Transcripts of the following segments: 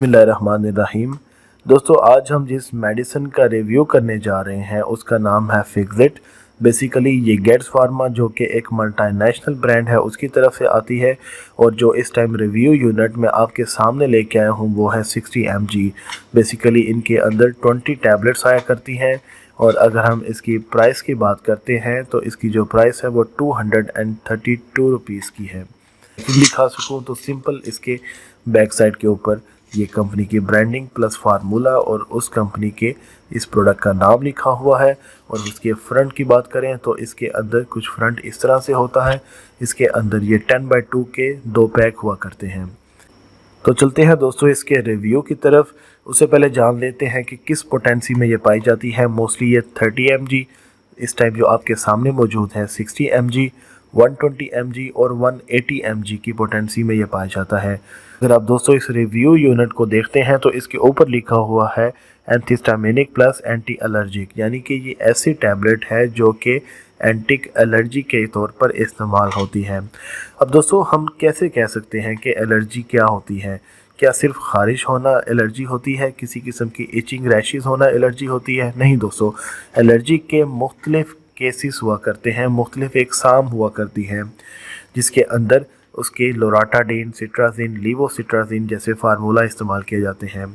बिस्मिल्लाहिर्रहमानिर्रहीम। दोस्तों, आज हम जिस मेडिसिन का रिव्यू करने जा रहे हैं उसका नाम है फिक्सिट। बेसिकली ये गेट्स फार्मा जो कि एक मल्टीनेशनल ब्रांड है उसकी तरफ से आती है, और जो इस टाइम रिव्यू यूनिट में आपके सामने लेके आया हूँ वो है 60 mg। बेसिकली इनके अंदर 20 टैबलेट्स आया करती हैं, और अगर हम इसकी प्राइस की बात करते हैं तो इसकी जो प्राइस है वो 232 रुपीज़ की है। दिखा सकूँ तो सिंपल इसके बैक साइड के ऊपर ये कंपनी की ब्रांडिंग प्लस फार्मूला और उस कंपनी के इस प्रोडक्ट का नाम लिखा हुआ है। और इसके फ्रंट की बात करें तो इसके अंदर कुछ फ्रंट इस तरह से होता है। इसके अंदर ये 10/2 के 2 पैक हुआ करते हैं। तो चलते हैं दोस्तों इसके रिव्यू की तरफ। उससे पहले जान लेते हैं कि किस पोटेंसी में ये पाई जाती है। मोस्टली ये 30 mg इस टाइम जो आपके सामने मौजूद है, 60 mg, 120 mg और 180 mg की पोटेंसी में ये पाया जाता है। अगर आप दोस्तों इस रिव्यू यूनिट को देखते हैं तो इसके ऊपर लिखा हुआ है एंटीहिस्टामिनिक प्लस एंटी एलर्जिक, यानी कि ये ऐसी टैबलेट है जो कि एंटिक एलर्जी के तौर पर इस्तेमाल होती है। अब दोस्तों हम कैसे कह सकते हैं कि एलर्जी क्या होती है? क्या सिर्फ ख़ारिश होना एलर्जी होती है? किसी किस्म की इचिंग रैशेस होना एलर्जी होती है? नहीं दोस्तों, एलर्जी के मुख्तलिफ केसेस हुआ करते हैं, मुख्तलिफ इकसाम हुआ करती हैं, जिसके अंदर उसके लोराटाडीन, सिट्राजिन, लीवोसिट्राजिन जैसे फार्मूला इस्तेमाल किए जाते हैं।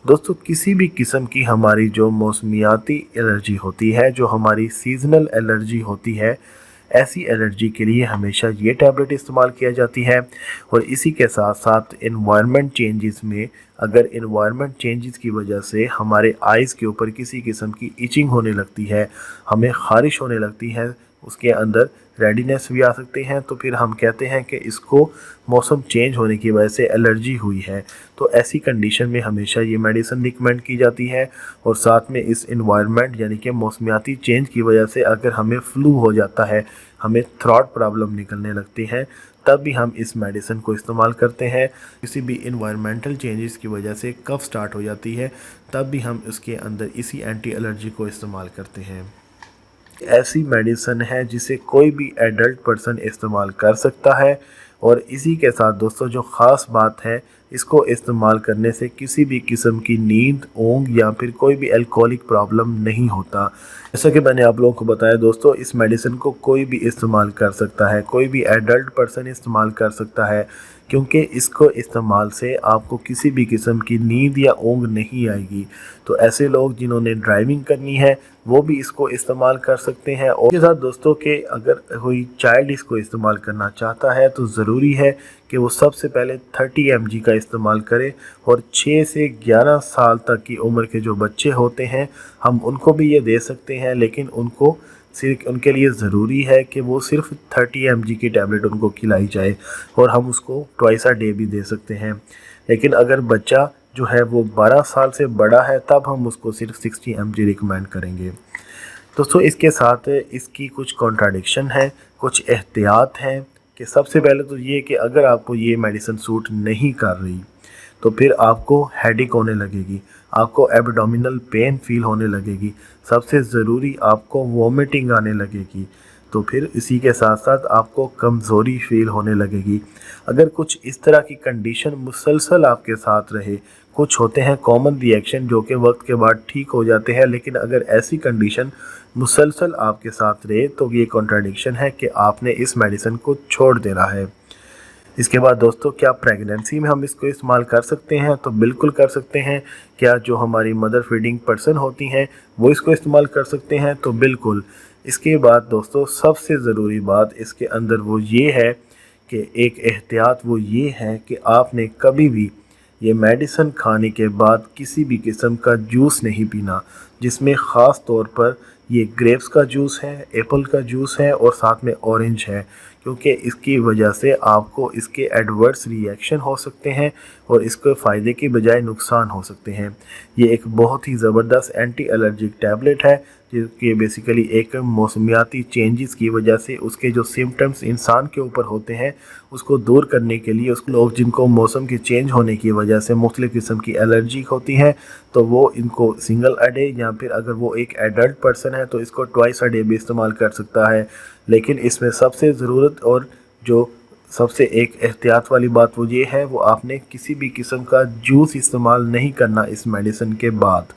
दोस्तों, किसी भी किस्म की हमारी जो मौसमियाती एलर्जी होती है, जो हमारी सीजनल एलर्जी होती है, ऐसी एलर्जी के लिए हमेशा ये टैबलेट इस्तेमाल किया जाती है। और इसी के साथ साथ इन्वायरमेंट चेंजेस में, अगर इन्वायरमेंट चेंजेस की वजह से हमारे आइज़ के ऊपर किसी किस्म की इचिंग होने लगती है, हमें ख़ारिश होने लगती है, उसके अंदर रेडीनेस भी आ सकते हैं, तो फिर हम कहते हैं कि इसको मौसम चेंज होने की वजह से एलर्जी हुई है। तो ऐसी कंडीशन में हमेशा ये मेडिसिन रिकमेंड की जाती है। और साथ में इस इन्वायरमेंट यानी कि मौसमियाती चेंज की वजह से अगर हमें फ्लू हो जाता है, हमें थ्रॉट प्रॉब्लम निकलने लगती है, तब भी हम इस मेडिसिन को इस्तेमाल करते हैं। किसी भी इन्वायरमेंटल चेंजेस की वजह से कफ स्टार्ट हो जाती है, तब भी हम इसके अंदर इसी एंटी एलर्जी को इस्तेमाल करते हैं। ऐसी मेडिसिन है जिसे कोई भी एडल्ट पर्सन इस्तेमाल कर सकता है। और इसी के साथ दोस्तों जो ख़ास बात है, इसको इस्तेमाल करने से किसी भी किस्म की नींद, ऊंघ या फिर कोई भी अल्कोहलिक प्रॉब्लम नहीं होता। जैसा कि मैंने आप लोगों को बताया दोस्तों, इस मेडिसिन को कोई भी इस्तेमाल कर सकता है, कोई भी एडल्ट पर्सन इस्तेमाल कर सकता है, क्योंकि इसको इस्तेमाल से आपको किसी भी किस्म की नींद या ऊंघ नहीं आएगी। तो ऐसे लोग जिन्होंने ड्राइविंग करनी है वो भी इसको इस्तेमाल कर सकते हैं। और इसके साथ दोस्तों के अगर कोई चाइल्ड इसको इस्तेमाल करना चाहता है तो ज़रूरी है कि वो सबसे पहले 30 mg का इस्तेमाल करे। और 6 से 11 साल तक की उम्र के जो बच्चे होते हैं हम उनको भी ये दे सकते हैं, लेकिन उनको सिर्फ उनके लिए ज़रूरी है कि वो सिर्फ 30 mg की टैबलेट उनको खिलाई जाए, और हम उसको ट्वाइस अ डे भी दे सकते हैं। लेकिन अगर बच्चा जो है वो 12 साल से बड़ा है तब हम उसको सिर्फ 60 mg रिकमेंड करेंगे। दोस्तों इसके साथ इसकी कुछ कॉन्ट्राडिक्शन है, कुछ एहतियात हैं। कि सबसे पहले तो ये कि अगर आपको ये मेडिसिन सूट नहीं कर रही तो फिर आपको हेडेक होने लगेगी, आपको एब्डोमिनल पेन फील होने लगेगी, सबसे ज़रूरी आपको वॉमिटिंग आने लगेगी, तो फिर इसी के साथ साथ आपको कमज़ोरी फील होने लगेगी। अगर कुछ इस तरह की कंडीशन मुसलसल आपके साथ रहे, कुछ होते हैं कॉमन रिएक्शन जो कि वक्त के बाद ठीक हो जाते हैं, लेकिन अगर ऐसी कंडीशन मुसलसल आपके साथ रहे तो ये कॉन्ट्राडिक्शन है कि आपने इस मेडिसिन को छोड़ देना है। इसके बाद दोस्तों, क्या प्रेगनेंसी में हम इसको इस्तेमाल कर सकते हैं? तो बिल्कुल कर सकते हैं। क्या जो हमारी मदर फीडिंग पर्सन होती हैं वो इसको इस्तेमाल कर सकते हैं? तो बिल्कुल। इसके बाद दोस्तों सबसे ज़रूरी बात इसके अंदर वो ये है कि एक एहतियात वो ये है कि आपने कभी भी ये मेडिसिन खाने के बाद किसी भी किस्म का जूस नहीं पीना, जिसमें ख़ास तौर पर ये ग्रेप्स का जूस है, एप्पल का जूस है और साथ में ऑरेंज है, क्योंकि इसकी वजह से आपको इसके एडवर्स रिएक्शन हो सकते हैं और इसके फ़ायदे की बजाय नुकसान हो सकते हैं। ये एक बहुत ही ज़बरदस्त एंटी एलर्जिक टैबलेट है, जिसके बेसिकली एक मौसमियाती चेंजेस की वजह से उसके जो सिम्टम्स इंसान के ऊपर होते हैं उसको दूर करने के लिए, उस लोग जिनको मौसम के चेंज होने की वजह से मुख्तलिफ़ किस्म की एलर्जी होती है तो वो इनको सिंगल अ डे, या फिर अगर वो एक एडल्ट पर्सन है तो इसको ट्वाइस अ डे भी इस्तेमाल कर सकता है। लेकिन इसमें सबसे ज़रूरत और जो सबसे एक एहतियात वाली बात वो ये है, वो आपने किसी भी किस्म का जूस इस्तेमाल नहीं करना इस मेडिसिन के बाद।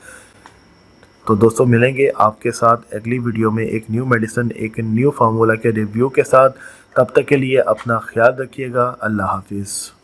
तो दोस्तों मिलेंगे आपके साथ अगली वीडियो में एक न्यू मेडिसिन, एक न्यू फार्मूला के रिव्यू के साथ। तब तक के लिए अपना ख्याल रखिएगा। अल्लाह हाफिज़।